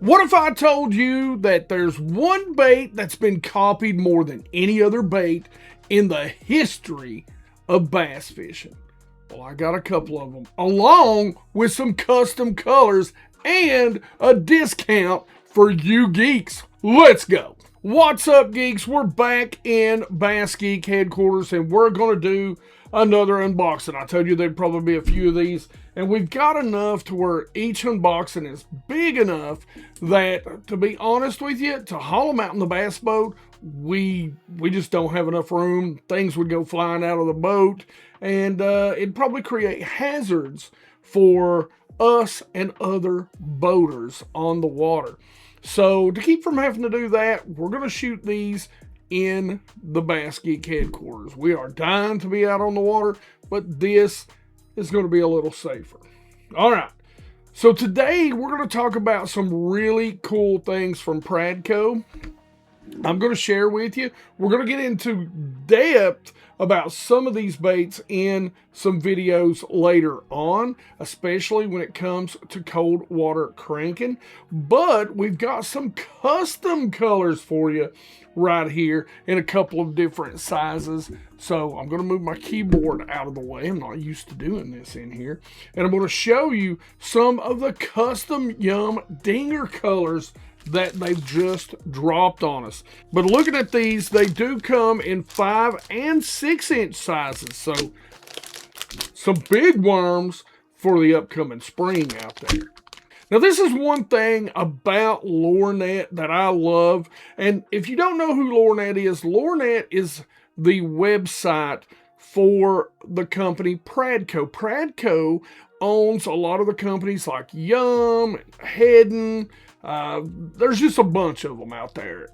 What if I told you that there's one bait that's been copied more than any other bait in the history of bass fishing? Well, I got a couple of them, along with some custom colors and a discount for you geeks. Let's go. What's up, geeks? We're back in BassGeek headquarters, and we're going to do another unboxing. I told you there'd probably be a few of these, and we've got enough to where each unboxing is big enough that, to be honest with you, to haul them out in the bass boat, we just don't have enough room. Things would go flying out of the boat, and it'd probably create hazards for us and other boaters on the water. So to keep from having to do that, we're going to shoot these in the BassGeek headquarters. We are dying to be out on the water, but this is going to be a little safer. All right. So today we're going to talk about some really cool things from Prideco. I'm going to share with you. We're going to get into depth about some of these baits in some videos later on, especially when it comes to cold water cranking. But we've got some custom colors for you right here in a couple of different sizes. So I'm going to move my keyboard out of the way. I'm not used to doing this in here. And I'm going to show you some of the custom Yum Dinger colors that they've just dropped on us. But looking at these, they do come in 5 and 6 inch sizes. So some big worms for the upcoming spring out there. Now, this is one thing about Lornet that I love. And if you don't know who Lornet is the website for the company Prideco. Prideco owns a lot of the companies like Yum, Heddon. There's just a bunch of them out there.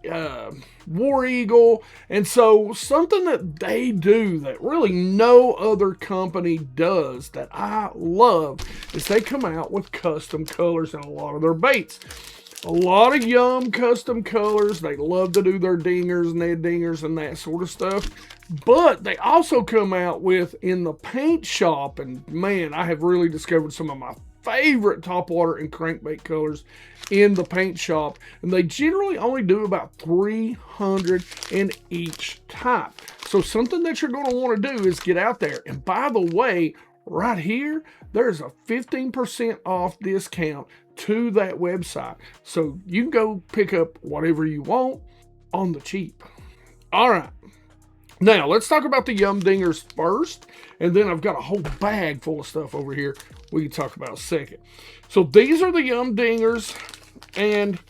War Eagle. And so something that they do that really no other company does that I love is they come out with custom colors in a lot of their baits. A lot of Yum custom colors. They love to do their dingers, Ned dingers, and that sort of stuff. But they also come out with in the paint shop, and man, I have really discovered some of my favorite topwater and crankbait colors in the paint shop, and they generally only do about 300 in each type. So something that you're going to want to do is get out there. And by the way, right here, there's a 15% off discount to that website. So you can go pick up whatever you want on the cheap. All right. Now, let's talk about the Yum Dingers first, and then I've got a whole bag full of stuff over here we can talk about a second. So these are the Yum Dingers, and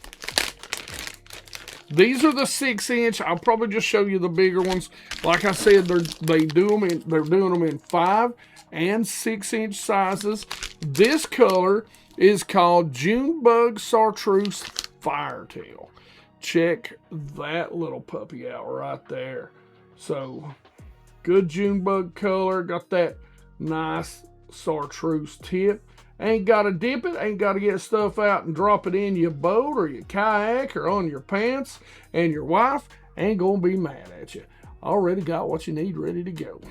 these are the 6 inch. I'll probably just show you the bigger ones. Like I said, they're doing them in 5 and 6 inch sizes. This color is called Junebug Chartreuse Firetail. Check that little puppy out right there. So, good Junebug color. Got that nice chartreuse tip. Ain't got to dip it. Ain't got to get stuff out and drop it in your boat or your kayak or on your pants. And your wife ain't going to be mad at you. Already got what you need ready to go.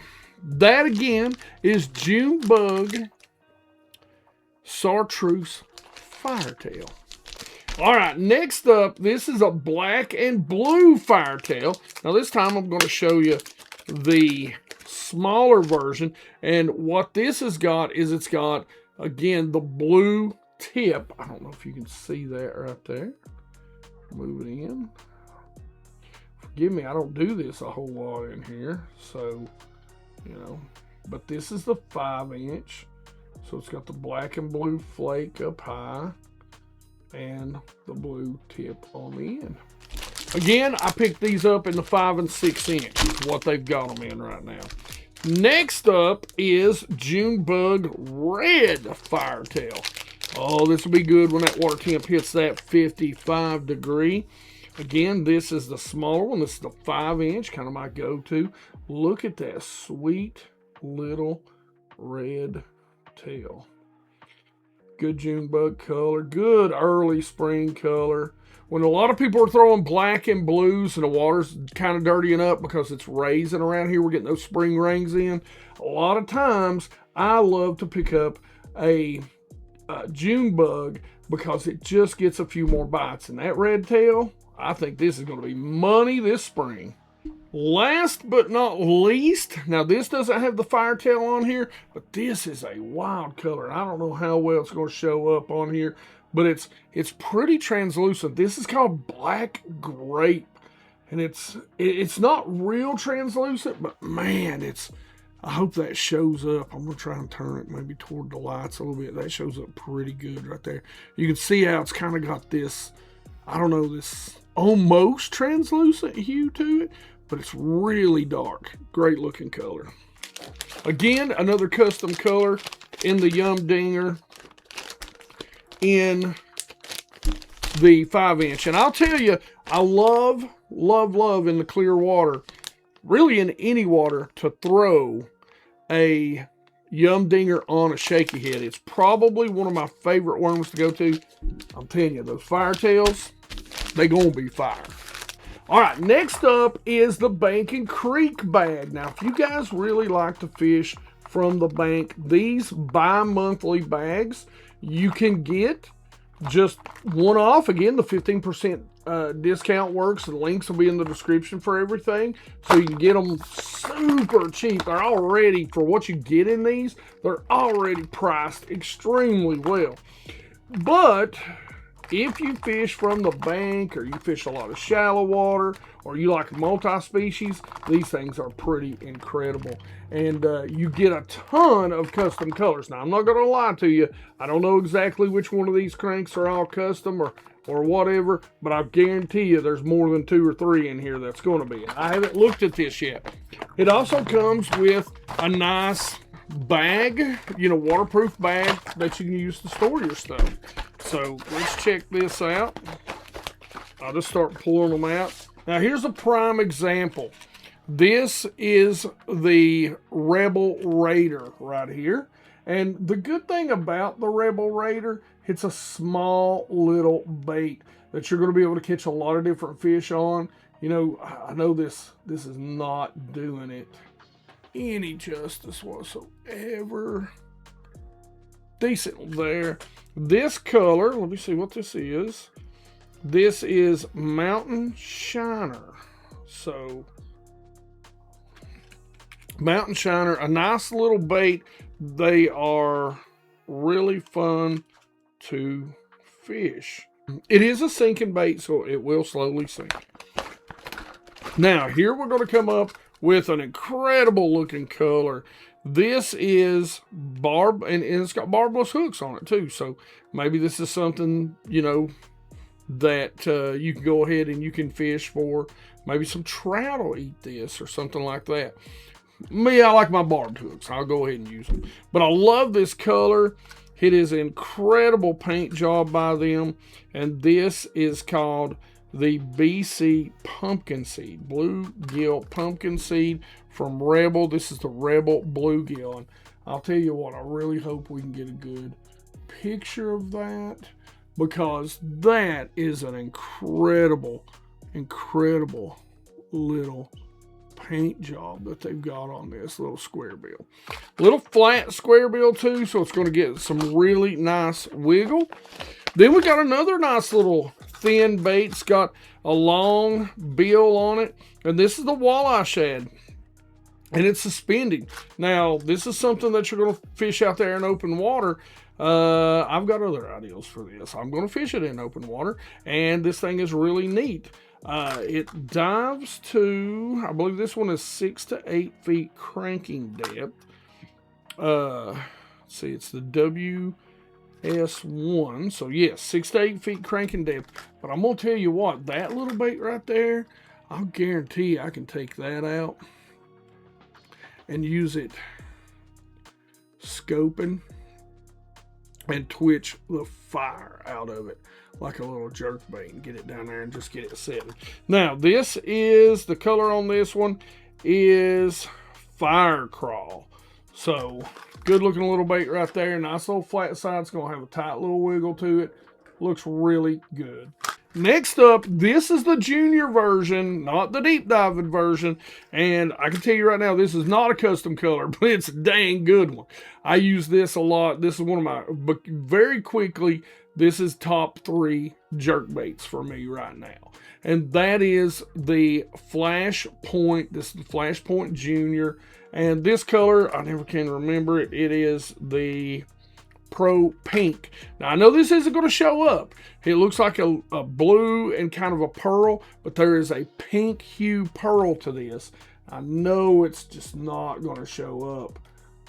That, again, is Junebug Chartreuse Firetail. All right, next up, this is a black and blue firetail. Now, this time I'm going to show you the smaller version. And what this has got is it's got, again, the blue tip. I don't know if you can see that right there. Move it in. Forgive me, I don't do this a whole lot in here. So, you know, but this is the 5 inch. So it's got the black and blue flake up high and the blue tip on the end. Again, I picked these up in the 5 and 6 inch, is what they've got them in right now. Next up is Junebug Red Firetail. Oh, this will be good when that water temp hits that 55 degree. Again, this is the smaller one. This is the 5 inch, kind of my go-to. Look at that sweet little red tail. Good Junebug color, good early spring color. When a lot of people are throwing black and blues and the water's kind of dirtying up because it's raising around here, we're getting those spring rains in. A lot of times, I love to pick up a Junebug because it just gets a few more bites. And that red tail, I think this is going to be money this spring. Last but not least, now this doesn't have the firetail on here, but this is a wild color. I don't know how well it's going to show up on here, but it's pretty translucent. This is called Black Grape, and it's not real translucent, but man, I hope that shows up. I'm going to try and turn it maybe toward the lights a little bit. That shows up pretty good right there. You can see how it's kind of got this, I don't know, this almost translucent hue to it, but it's really dark. Great looking color. Again, another custom color in the Yum Dinger in the 5-inch. And I'll tell you, I love in the clear water, really in any water, to throw a Yum Dinger on a shaky head. It's probably one of my favorite worms to go to. I'm telling you, those firetails, they gonna be fire. All right, next up is the Bank and Creek bag. Now, if you guys really like to fish from the bank, these bi-monthly bags, you can get just one off. Again, the 15% discount works. The links will be in the description for everything. So you can get them super cheap. They're already, for what you get in these, they're already priced extremely well. But if you fish from the bank, or you fish a lot of shallow water, or you like multi-species, these things are pretty incredible. And you get a ton of custom colors. Now, I'm not going to lie to you. I don't know exactly which one of these cranks are all custom or whatever, but I guarantee you there's more than 2 or 3 in here that's going to be. I haven't looked at this yet. It also comes with a nice bag, waterproof bag that you can use to store your stuff. So let's check this out. I'll just start pulling them out. Now here's a prime example. This is the Rebel Raider right here. And the good thing about the Rebel Raider, it's a small little bait that you're going to be able to catch a lot of different fish on. I know this is not doing it any justice whatsoever. Decent there. This color, let me see what this is. This is Mountain Shiner. So, Mountain Shiner, a nice little bait. They are really fun to fish. It is a sinking bait, so it will slowly sink. Now, here we're going to come up with an incredible looking color. This is barb, and it's got barbless hooks on it too. So maybe this is something, that you can go ahead and you can fish for. Maybe some trout will eat this or something like that. Me, I like my barbed hooks. I'll go ahead and use them. But I love this color. It is an incredible paint job by them. And this is called the BC Pumpkin Seed. Bluegill Pumpkin Seed from Rebel. This is the Rebel Bluegill. And I'll tell you what, I really hope we can get a good picture of that, because that is an incredible little paint job that they've got on this little square bill. Little flat square bill too, so it's going to get some really nice wiggle. Then we got another nice little thin bait. It's got a long bill on it, and this is the walleye shad, and it's suspending. Now, this is something that you're going to fish out there in open water. I've got other ideas for this. I'm going to fish it in open water, and this thing is really neat. It dives to, I believe this one is 6 to 8 feet cranking depth. Let's see, it's the WS1. So yes, 6 to 8 feet cranking depth. But I'm going to tell you what, that little bait right there, I'll guarantee I can take that out and use it scoping and twitch the fire out of it like a little jerk bait and get it down there and just get it setting. Now, this is, the color on this one is Fire Crawl. So, good looking little bait right there. Nice little flat side. It's going to have a tight little wiggle to it. Looks really good. Next up, this is the junior version, not the deep diving version. And I can tell you right now, this is not a custom color, but it's a dang good one. I use this a lot. This is one of my, very quickly, this is top 3 jerk baits for me right now. And that is the Flash Point. This is the Flash Point Junior. And this color, I never can remember it. It is the Pro Pink. Now, I know this isn't going to show up. It looks like a blue and kind of a pearl, but there is a pink hue pearl to this. I know it's just not going to show up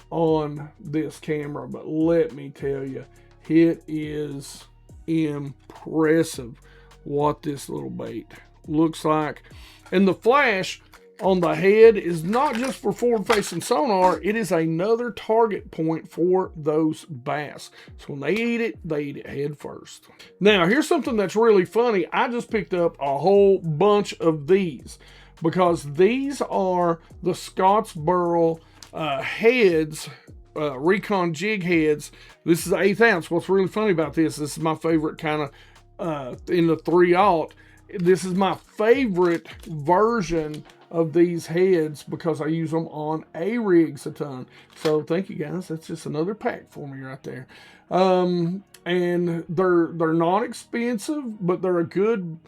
on this camera, but let me tell you, it is impressive what this little bait looks like. And the flash on the head is not just for forward-facing sonar, it is another target point for those bass. So when they eat it head first. Now, here's something that's really funny. I just picked up a whole bunch of these because these are the Scottsboro heads, Recon jig heads. This is 1/8 ounce. What's really funny about this is my favorite kind of in the 3/0. This is my favorite version of these heads because I use them on A-rigs a ton. So thank you guys. That's just another pack for me right there. And they're not expensive, but they're a good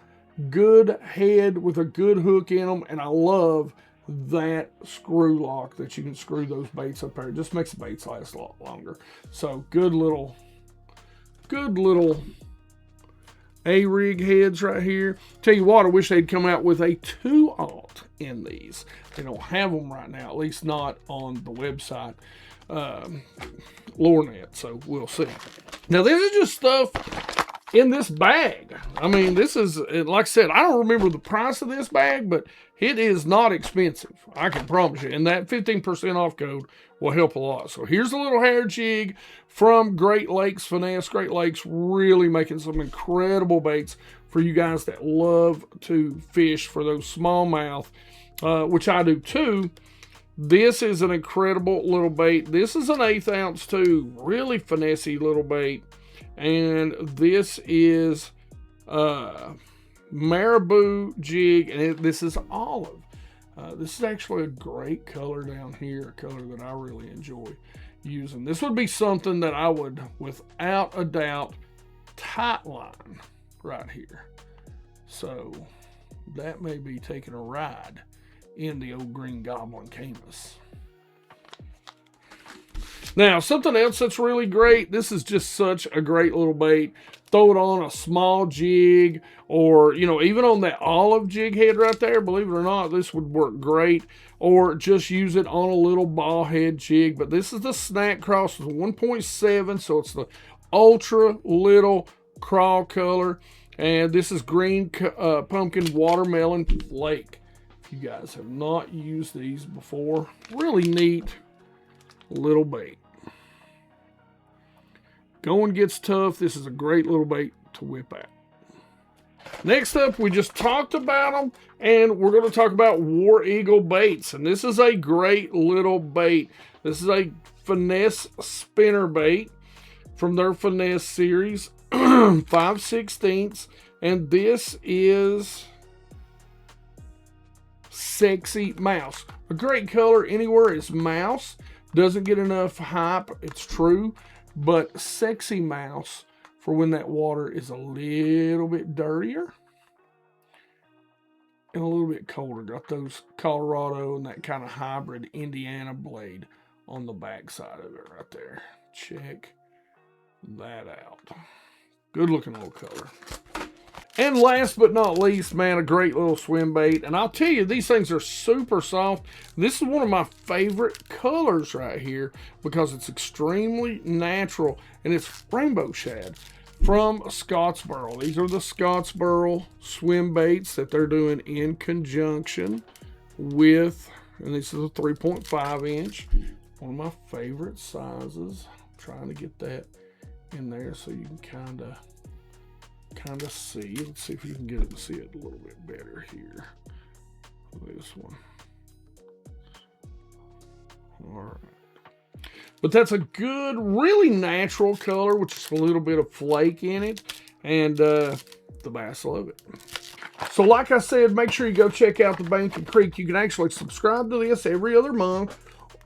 head with a good hook in them. And I love that screw lock that you can screw those baits up there. It just makes the baits last a lot longer. So good little A-rig heads right here. Tell you what, I wish they'd come out with a 2/0 in these. They don't have them right now, at least not on the website, Lornet, so we'll see. Now, this is just stuff in this bag. I mean, this is, like I said, I don't remember the price of this bag, but it is not expensive. I can promise you. And that 15% off code will help a lot. So here's a little hair jig from Great Lakes Finesse. Great Lakes really making some incredible baits for you guys that love to fish for those smallmouth, which I do too. This is an incredible little bait. This is an 1/8 ounce too. Really finessey little bait. And this is Marabou jig, and this is olive. This is actually a great color down here, a color that I really enjoy using. This would be something that I would, without a doubt, tight line right here. So that may be taking a ride in the old Green Goblin Camus. Now, something else that's really great, this is just such a great little bait. Throw it on a small jig or, you know, even on that olive jig head right there, believe it or not, this would work great. Or just use it on a little ball head jig. But this is the Snack Cross with 1.7, so it's the ultra little crawl color. And this is green pumpkin watermelon flake. If you guys have not used these before, really neat little bait. Going gets tough. This is a great little bait to whip out. Next up, we just talked about them, and we're going to talk about War Eagle baits. And this is a great little bait. This is a Finesse spinner bait from their Finesse series, 5/16. And this is Sexy Mouse. A great color anywhere is mouse. Doesn't get enough hype, it's true. But Sexy Mouse for when that water is a little bit dirtier and a little bit colder. Got those Colorado and that kind of hybrid Indiana blade on the back side of it right there. Check that out. Good looking little color. And last but not least, man, a great little swim bait. And I'll tell you, these things are super soft. This is one of my favorite colors right here because it's extremely natural. And it's rainbow shad from Scottsboro. These are the Scottsboro swim baits that they're doing in conjunction with, and this is a 3.5 inch. One of my favorite sizes. I'm trying to get that in there so you can kind of see. Let's see if you can get it to see it a little bit better here. This one. All right. But that's a good, really natural color with just a little bit of flake in it. And the bass love it. So like I said, make sure you go check out the Bank and Creek. You can actually subscribe to this every other month.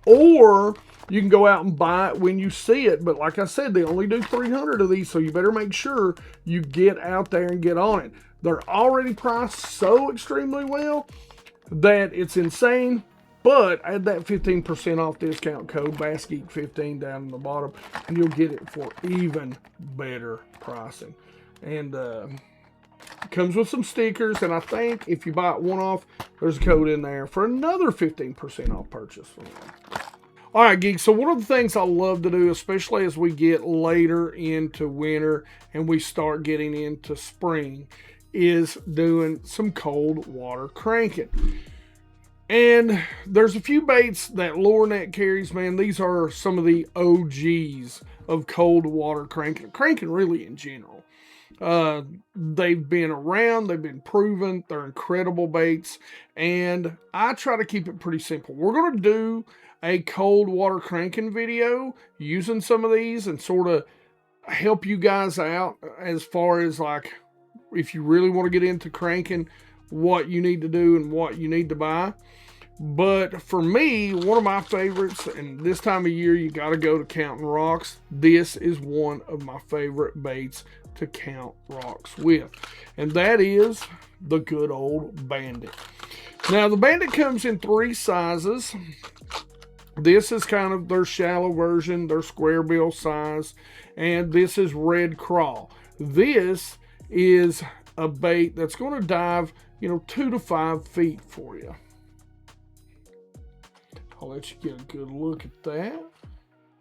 Or You can go out and buy it when you see it, but like I said, they only do 300 of these, so you better make sure you get out there and get on it. They're already priced so extremely well that it's insane, but add that 15% off discount code, BassGeek15 down in the bottom, and you'll get it for even better pricing. And it comes with some stickers, and I think if you buy it one off, there's a code in there for another 15% off purchase for them. All right, geeks, so one of the things I love to do, especially as we get later into winter and we start getting into spring, is doing some cold water cranking. And there's a few baits that Lure Net carries, man. These are some of the OGs of cold water cranking really in general. They've been around, they've been proven, they're incredible baits, and I try to keep it pretty simple. We're going to do a cold water cranking video using some of these and sort of help you guys out as far as like if you really want to get into cranking, what you need to do and what you need to buy. But for me, one of my favorites, and this time of year you got to go to counting rocks. This is one of my favorite baits to count rocks with, and that is the good old Bandit. Now the Bandit comes in 3 sizes. This is kind of their shallow version, their square bill size, and this is red crawl. This is a bait that's going to dive, 2 to 5 feet for you. I'll let you get a good look at that.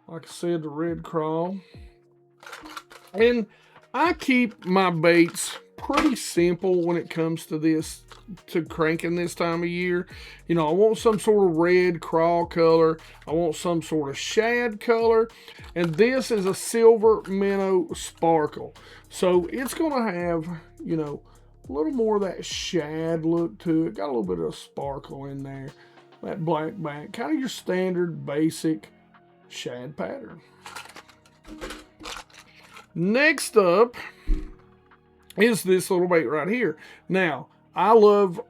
Like I said, the red crawl. And I keep my baits pretty simple when it comes to this, to cranking this time of year. I want some sort of red crawl color. I want some sort of shad color. And this is a silver minnow sparkle. So it's going to have, a little more of that shad look to it. Got a little bit of sparkle in there. That black back. Kind of your standard basic shad pattern. Next up is this little bait right here. Now,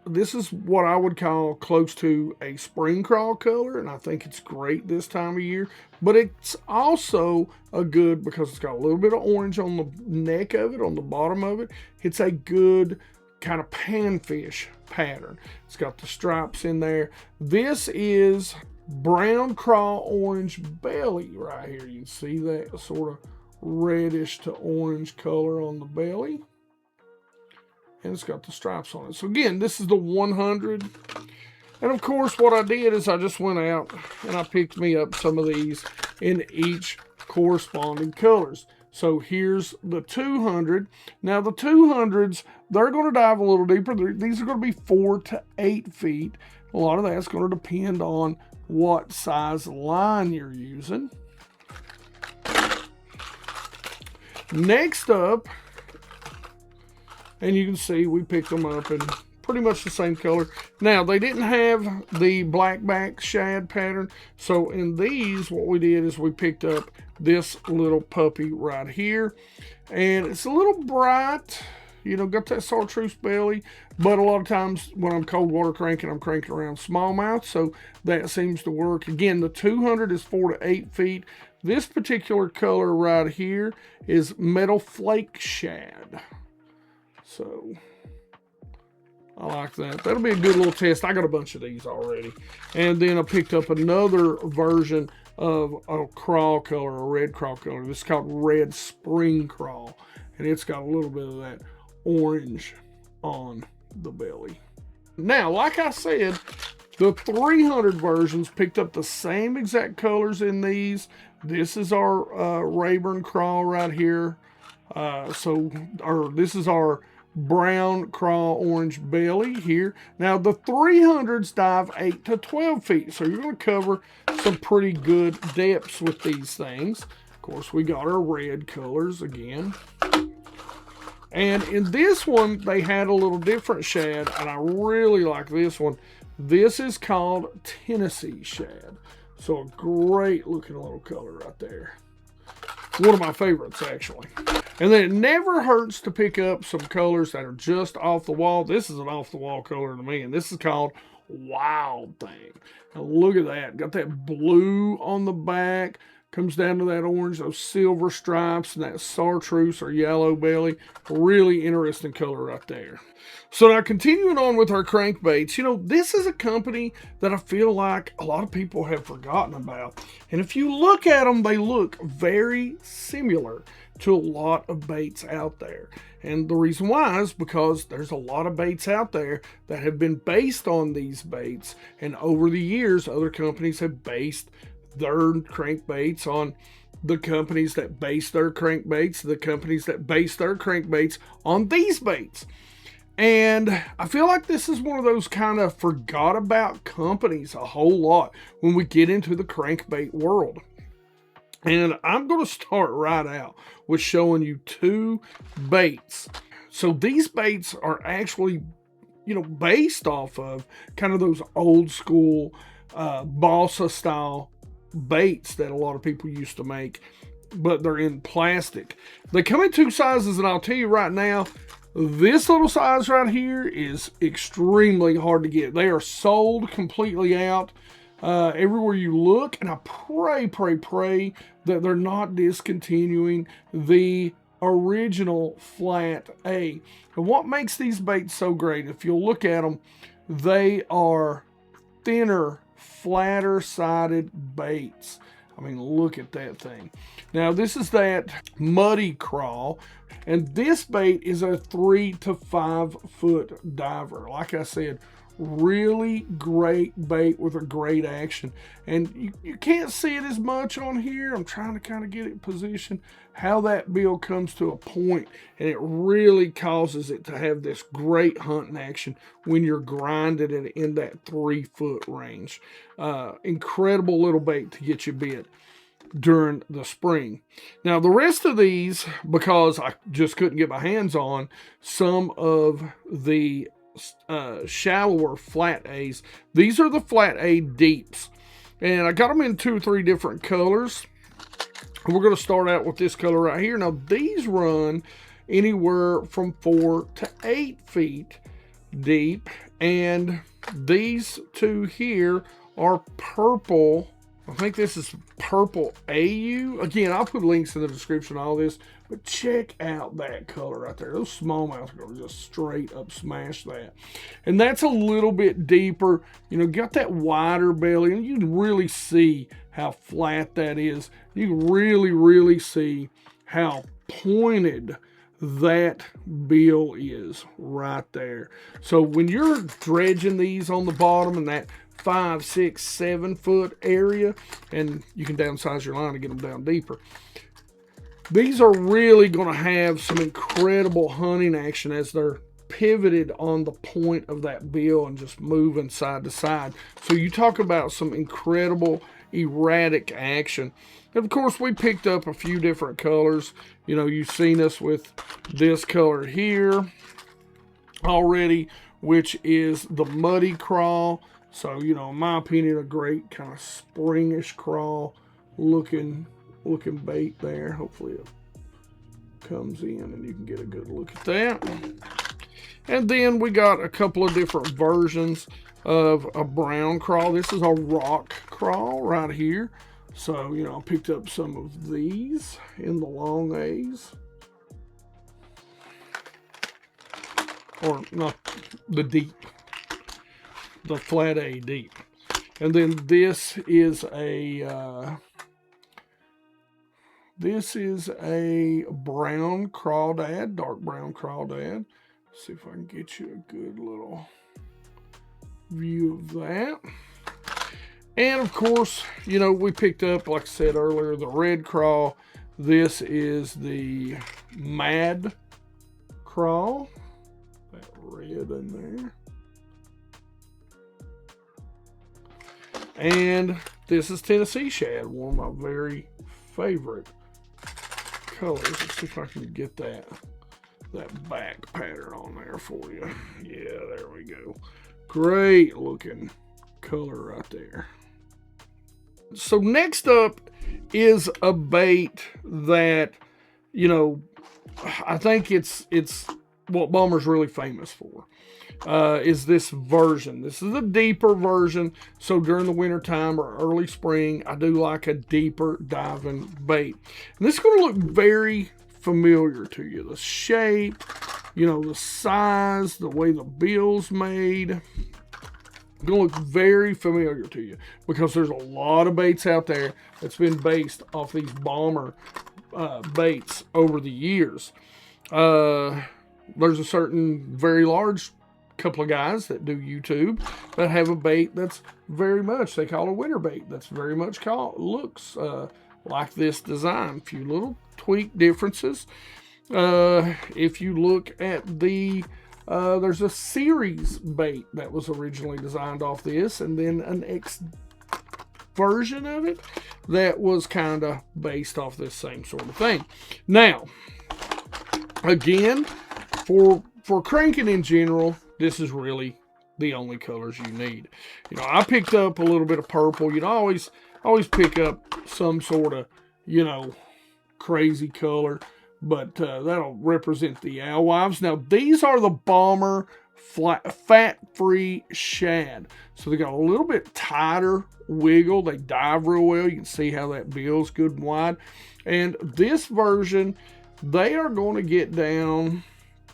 this is what I would call close to a spring crawl color, and I think it's great this time of year, but it's also a good, because it's got a little bit of orange on the neck of it, on the bottom of it, it's a good kind of panfish pattern. It's got the stripes in there. This is brown crawl orange belly right here. You can see that sort of reddish to orange color on the belly. And it's got the stripes on it. So again, this is the 100. And of course, what I did is I just went out and I picked me up some of these in each corresponding colors. So here's the 200. Now the 200s, they're going to dive a little deeper. These are going to be 4 to 8 feet. A lot of that's going to depend on what size line you're using. Next up, and you can see we picked them up in pretty much the same color. Now, they didn't have the black back shad pattern, so in these, what we did is we picked up this little puppy right here, and it's a little bright, got that chartreuse belly, but a lot of times when I'm cold water cranking, I'm cranking around smallmouth, so that seems to work. Again, the 200 is 4 to 8 feet. This particular color right here is metal flake shad. So I like that. That'll be a good little test. I got a bunch of these already. And then I picked up another version of a crawl color, a red crawl color. This is called red spring crawl. And it's got a little bit of that orange on the belly. Now, like I said, the 300 versions picked up the same exact colors in these. This is our Rayburn crawl right here. This is our brown crawl orange belly here. Now the 300s dive 8 to 12 feet, so you're going to cover some pretty good depths with these things. Of course, we got our red colors again. And in this one, they had a little different shad, and I really like this one. This is called Tennessee shad. So a great looking little color right there. One of my favorites, actually. And then it never hurts to pick up some colors that are just off the wall. This is an off the wall color to me, and this is called wild thing. Now look at that. Got that blue on the back. Comes down to that orange, those silver stripes, and that chartreuse or yellow belly. Really interesting color right there. So now continuing on with our crankbaits, you know, this is a company that I feel like a lot of people have forgotten about. And if you look at them, they look very similar to a lot of baits out there. And the reason why is because there's a lot of baits out there that have been based on these baits. And over the years, other companies have based their crankbaits on the companies that base their crankbaits, the companies that base their crankbaits on these baits. And I feel like this is one of those kind of forgot about companies a whole lot when we get into the crankbait world. And I'm going to start right out with showing you two baits. So these baits are actually, you know, based off of kind of those old school balsa style baits that a lot of people used to make, but they're in plastic. They come in two sizes, and I'll tell you right now, this little size right here is extremely hard to get. They are sold completely out everywhere you look, and I pray that they're not discontinuing the original flat A. And what makes these baits so great, if you'll look at them, they are thinner, flatter sided baits. I mean, look at that thing. Now, this is that muddy crawl, and this bait is a 3 to 5 foot diver. Like I said, really great bait with a great action. And you can't see it as much on here. I'm trying to kind of get it positioned, how that bill comes to a point, and it really causes it to have this great hunting action when you're grinding it in that 3 foot range. Incredible little bait to get you bit during the spring. Now the rest of these, because I just couldn't get my hands on some of the shallower flat A's. These are the flat A deeps, and I got them in 2 or 3 different colors. We're going to start out with this color right here. Now these run anywhere from 4 to 8 feet deep, and these two here are purple. I think this is purple AU. Again, I'll put links in the description of all this, but check out that color right there. Those smallmouths are going to just straight up smash that. And that's a little bit deeper. You know, got that wider belly, and you can really see how flat that is. You can really see how pointed that bill is right there. So when you're dredging these on the bottom and that 5, 6, 7 foot area, and you can downsize your line to get them down deeper, these are really going to have some incredible hunting action as they're pivoted on the point of that bill and just moving side to side. So you talk about some incredible erratic action. And of course, we picked up a few different colors. You know, you've seen us with this color here already, which is the muddy crawl. So, you know, in my opinion, a great kind of springish crawl looking bait there. Hopefully it comes in and you can get a good look at that. And then we got a couple of different versions of a brown crawl. This is a rock crawl right here. So, you know, I picked up some of these in the long A's. Or not the deep. The flat A deep. And then this is a brown crawdad, dark brown crawdad. See if I can get you a good little view of that. And of course, you know, we picked up, like I said earlier, the red crawl. This is the mad crawl. That red in there. And this is Tennessee shad, one of my very favorite colors. Let's see if I can get that back pattern on there for you. Yeah, there we go. Great looking color right there. So next up is a bait that, you know, I think it's what Bomber's really famous for. Is this version. This is a deeper version, so during the wintertime or early spring, I do like a deeper diving bait. And this is going to look very familiar to you. The shape, you know, the size, the way the bill's made. Going to look very familiar to you because there's a lot of baits out there that's been based off these Bomber baits over the years. There's a certain very large couple of guys that do YouTube that have a bait that's very much, they call a winter bait, that's very much looks like this design. A few little tweak differences. If you look at the there's a series bait that was originally designed off this, and then an X version of it that was kind of based off this same sort of thing. Now, again, for cranking in general, this is really the only colors you need. You know, I picked up a little bit of purple. You know, always pick up some sort of, you know, crazy color, but that'll represent the alewives. Now, these are the Bomber fat-free shad. So they got a little bit tighter wiggle. They dive real well. You can see how that bill's good and wide. And this version, they are going to get down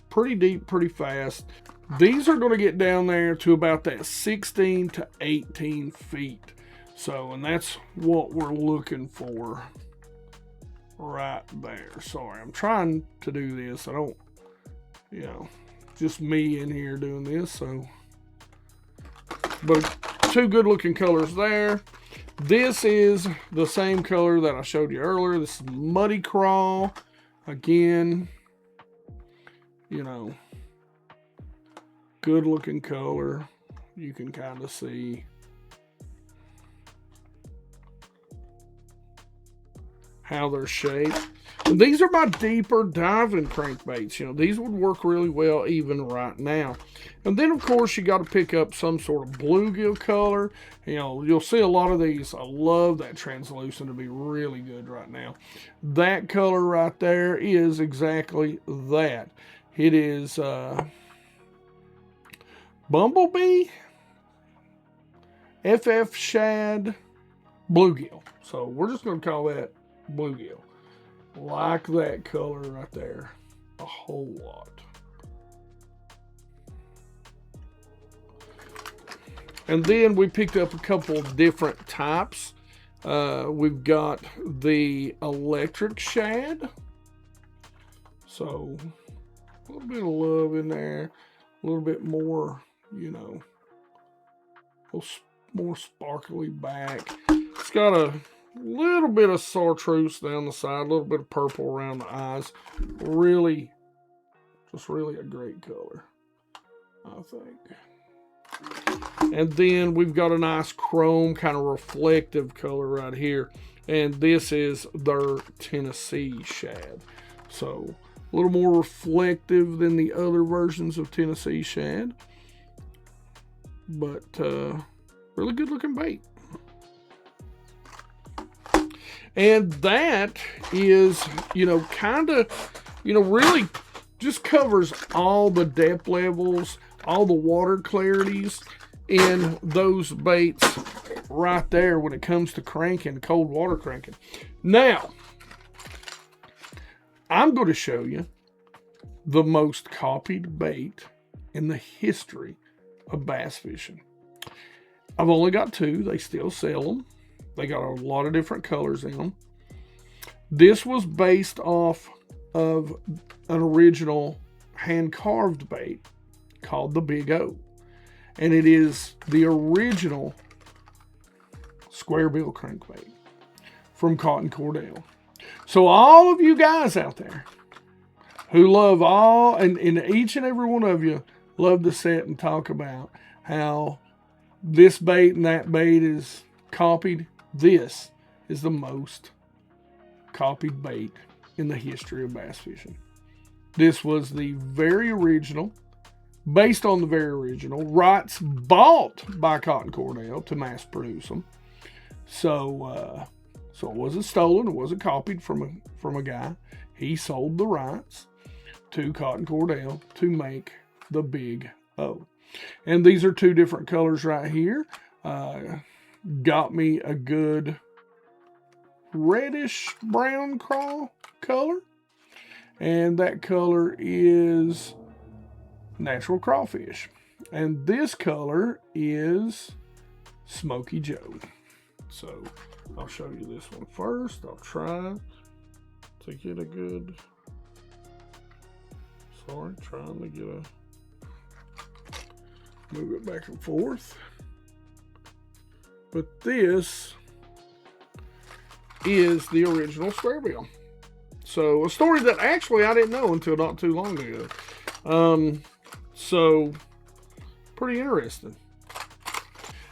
pretty deep, pretty fast. These are going to get down there to about that 16 to 18 feet. So, and that's what we're looking for right there. Sorry, I'm trying to do this. I don't, you know, just me in here doing this. So, but two good looking colors there. This is the same color that I showed you earlier. This is Muddy Crawl. Again, you know, good looking color. You can kind of see how they're shaped. And these are my deeper diving crankbaits. You know, these would work really well even right now. And then, of course, you got to pick up some sort of bluegill color. You know, you'll see a lot of these. I love that translucent to be really good right now. That color right there is exactly that. It is Bumblebee, FF Shad, Bluegill. So we're just going to call that Bluegill. Like that color right there a whole lot. And then we picked up a couple of different types. We've got the electric shad. So a little bit of love in there. A little bit more, you know, a little more sparkly back. It's got a little bit of chartreuse down the side, a little bit of purple around the eyes. Really, just really a great color, I think. And then we've got a nice chrome, kind of reflective color right here. And this is their Tennessee shad. So a little more reflective than the other versions of Tennessee shad. But really good looking bait. And that is, you know, kind of, you know, really just covers all the depth levels, all the water clarities in those baits right there when it comes to cranking, cold water cranking. Now, I'm going to show you the most copied bait in the history of bass fishing. I've only got two. They still sell them. They got a lot of different colors in them. This was based off of an original hand-carved bait called the Big O. And it is the original square bill crankbait from Cotton Cordell. So all of you guys out there who love all, and each and every one of you love to sit and talk about how this bait and that bait is copied, this is the most copied bait in the history of bass fishing. This was the very original, based on the very original, rights bought by Cotton Cordell to mass produce them. So it wasn't stolen, it wasn't copied from a guy. He sold the rights 2 cotton cordell to make the big O. And these are 2 different colors right here. Got me a good reddish brown color. And that color is Natural Crawfish. And this color is Smoky Joe. So I'll show you this one first. I'll try to get a good, trying to get move it back and forth. But this is the original squarebill. So a story that actually I didn't know until not too long ago. So pretty interesting.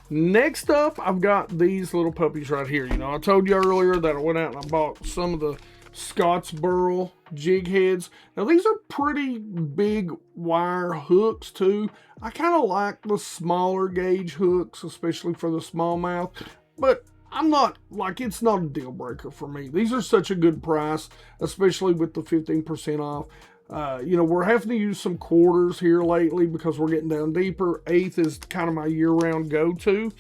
Next up, I've got these little puppies right here. You know, I told you earlier that I went out and I bought some of the Scottsboro jig heads. Now these are pretty big wire hooks too. I kind of like the smaller gauge hooks, especially for the smallmouth, but I'm not, like, it's not a deal breaker for me. These are such a good price, especially with the 15% off. You know, we're having to use some quarters here lately because we're getting down deeper. 1/8 is kind of my year-round go-to.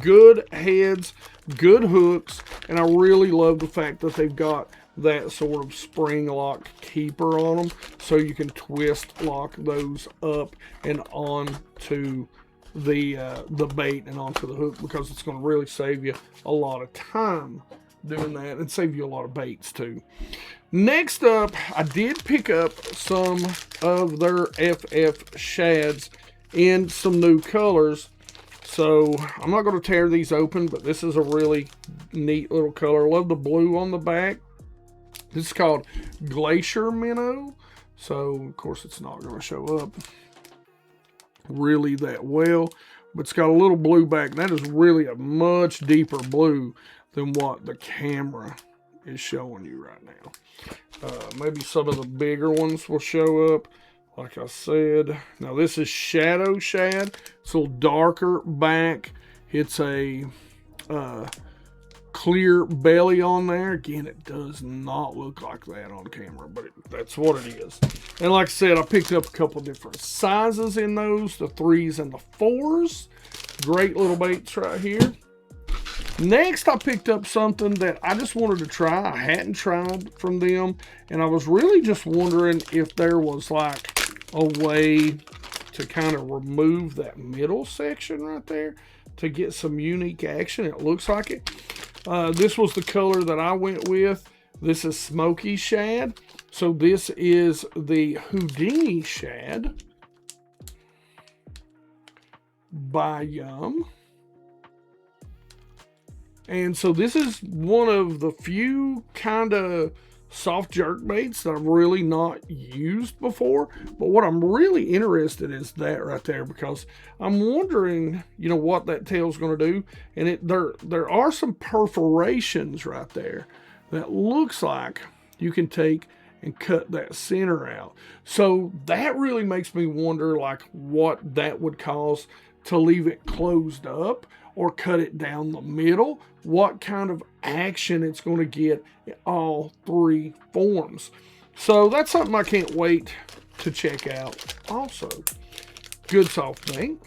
Good heads, good hooks, and I really love the fact that they've got that sort of spring lock keeper on them, so you can twist lock those up and onto the bait and onto the hook, because it's going to really save you a lot of time doing that and save you a lot of baits too. Next up, I did pick up some of their FF shads in some new colors. So I'm not going to tear these open, but this is a really neat little color. I love the blue on the back. This is called Glacier Minnow. So of course it's not going to show up really that well, but it's got a little blue back. That is really a much deeper blue than what the camera is showing you right now. Maybe some of the bigger ones will show up, like I said. Now this is Shadow Shad. It's a little darker back. It's a clear belly on there. Again, it does not look like that on camera, but that's what it is. And like I said, I picked up a couple different sizes in those, the 3s and the 4s. Great little baits right here. Next, I picked up something that I just wanted to try. I hadn't tried from them, and I was really just wondering if there was like a way to kind of remove that middle section right there to get some unique action. It looks like it. This was the color that I went with. This is Smoky Shad. So this is the Houdini Shad by Yum. And so this is one of the few kind of soft jerk baits that I've really not used before. But what I'm really interested in is that right there, because I'm wondering, you know, what that tail's going to do. And there are some perforations right there that looks like you can take and cut that center out. So that really makes me wonder, like, what that would cause to leave it closed up or cut it down the middle. What kind of action it's going to get in all 3 forms. So that's something I can't wait to check out also. Good soft bait.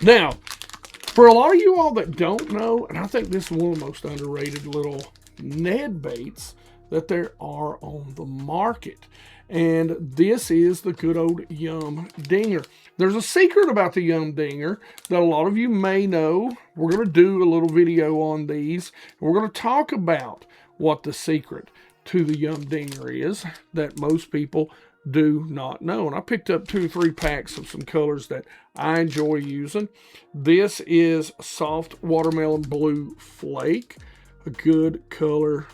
Now, for a lot of you all that don't know, and I think this is one of the most underrated little Ned baits that there are on the market. And this is the good old Yum Dinger. There's a secret about the Yum Dinger that a lot of you may know. We're going to do a little video on these. We're going to talk about what the secret to the Yum Dinger is that most people do not know. And I picked up 2 or 3 packs of some colors that I enjoy using. This is Soft Watermelon Blue Flake, a good color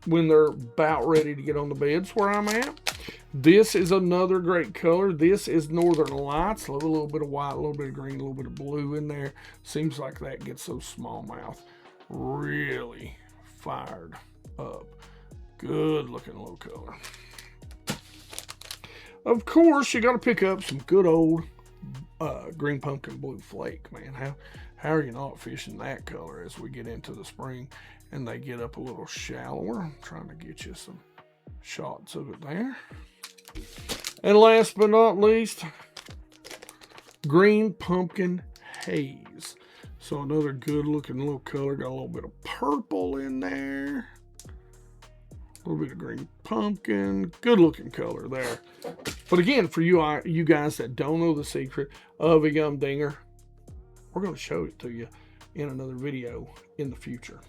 when they're about ready to get on the beds where I'm at. This is another great color. This is Northern Lights. A little bit of white, a little bit of green, a little bit of blue in there. Seems like that gets those smallmouth really fired up. Good looking little color. Of course, you got to pick up some good old green pumpkin blue flake, man. How are you not fishing that color as we get into the spring and they get up a little shallower? I'm trying to get you some shots of it there. And last but not least, green pumpkin haze. So another good looking little color. Got a little bit of purple in there. A little bit of green pumpkin. Good looking color there. But again, for you guys that don't know the secret of a gum dinger, we're going to show it to you in another video in the future.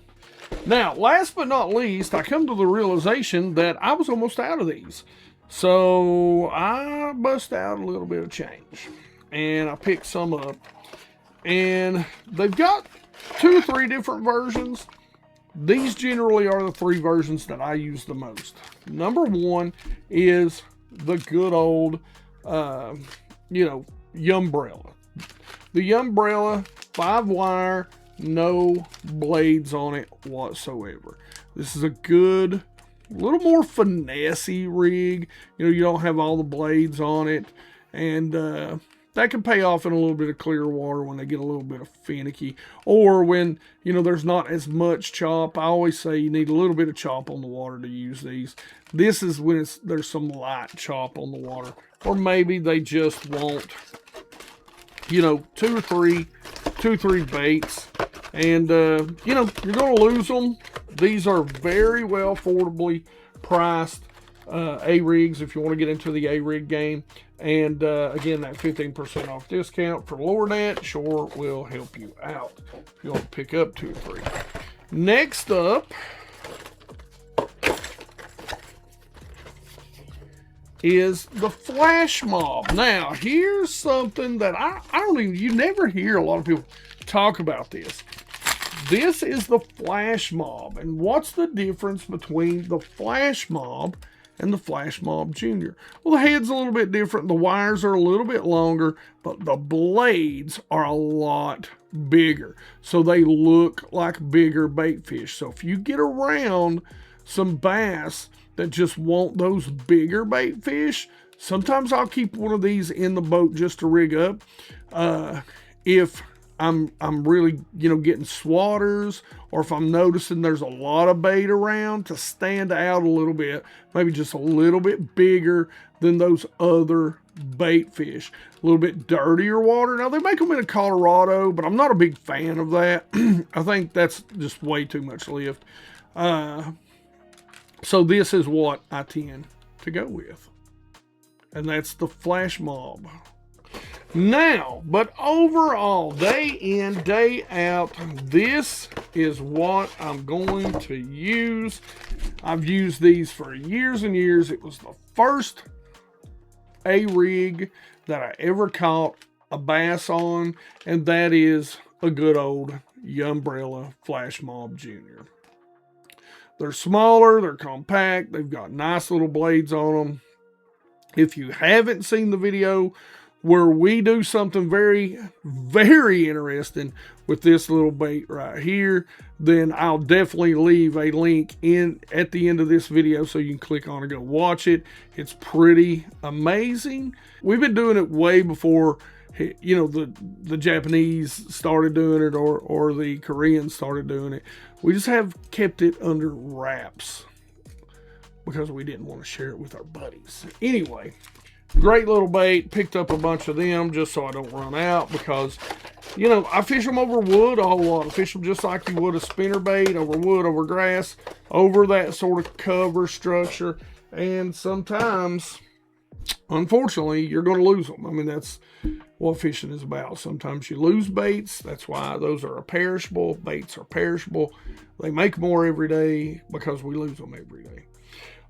Now, last but not least, I come to the realization that I was almost out of these. So I bust out a little bit of change. And I picked some up. And they've got 2 or 3 different versions. These generally are the 3 versions that I use the most. Number 1 is the good old, Umbrella. The Umbrella 5-wire, no blades on it whatsoever. This is a good, little more finesse-y rig. You don't have all the blades on it. And that can pay off in a little bit of clear water when they get a little bit of finicky. Or when, there's not as much chop. I always say you need a little bit of chop on the water to use these. This is when there's some light chop on the water. Or maybe they just want, 2 or 3 baits. And, you're going to lose them. These are very well affordably priced A-rigs if you want to get into the A-rig game. And again, that 15% off discount for LoreNet sure will help you out if you want to pick up 2 or 3. Next up is the Flash Mob. Now, here's something that you never hear a lot of people talk about this. This is the Flash Mob. And what's the difference between the Flash Mob and the Flash Mob Junior? Well, the head's a little bit different. The wires are a little bit longer, but the blades are a lot bigger. So they look like bigger bait fish. So if you get around some bass that just want those bigger bait fish, sometimes I'll keep one of these in the boat just to rig up. If I'm really, getting swatters, or if I'm noticing there's a lot of bait around, to stand out a little bit, maybe just a little bit bigger than those other bait fish. A little bit dirtier water. Now, they make them in Colorado, but I'm not a big fan of that. I think that's just way too much lift. So this is what I tend to go with. And that's the Flash Mob. Now, but overall, day in, day out, this is what I'm going to use. I've used these for years and years. It was the first A-rig that I ever caught a bass on, and that is a good old Umbrella Flash Mob Junior. They're smaller, they're compact, they've got nice little blades on them. If you haven't seen the video where we do something very, very interesting with this little bait right here, then I'll definitely leave a link at the end of this video so you can click on and go watch it. It's pretty amazing. We've been doing it way before, the Japanese started doing it or the Koreans started doing it. We just have kept it under wraps because we didn't want to share it with our buddies. Anyway, great little bait. Picked up a bunch of them just so I don't run out because, I fish them over wood a whole lot. I fish them just like you would a spinner bait, over wood, over grass, over that sort of cover structure. And sometimes, unfortunately, you're going to lose them. I mean, that's what fishing is about. Sometimes you lose baits. That's why those are perishable. Baits are perishable. They make more every day because we lose them every day.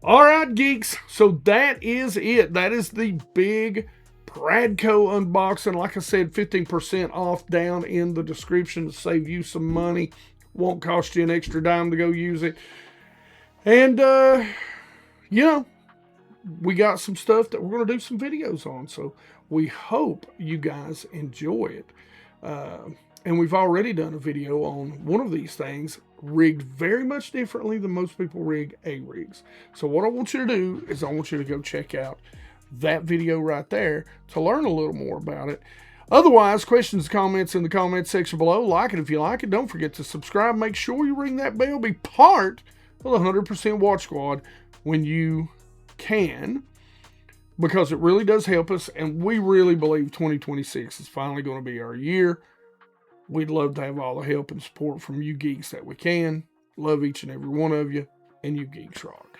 All right, geeks, so that is it. That is the big Prideco unboxing. Like I said, 15% off down in the description to save you some money. Won't cost you an extra dime to go use it. And, we got some stuff that we're going to do some videos on. So we hope you guys enjoy it. And we've already done a video on one of these things, rigged very much differently than most people rig A-rigs. So what I want you to do is I want you to go check out that video right there to learn a little more about it. Otherwise, questions, comments in the comments section below. Like it if you like it. Don't forget to subscribe. Make sure you ring that bell. Be part of the 100% Watch Squad. when you can, because it really does help us, and we really believe 2026 is finally going to be our year. We'd love to have all the help and support from you geeks that we can. Love each and every one of you, and you geeks rock.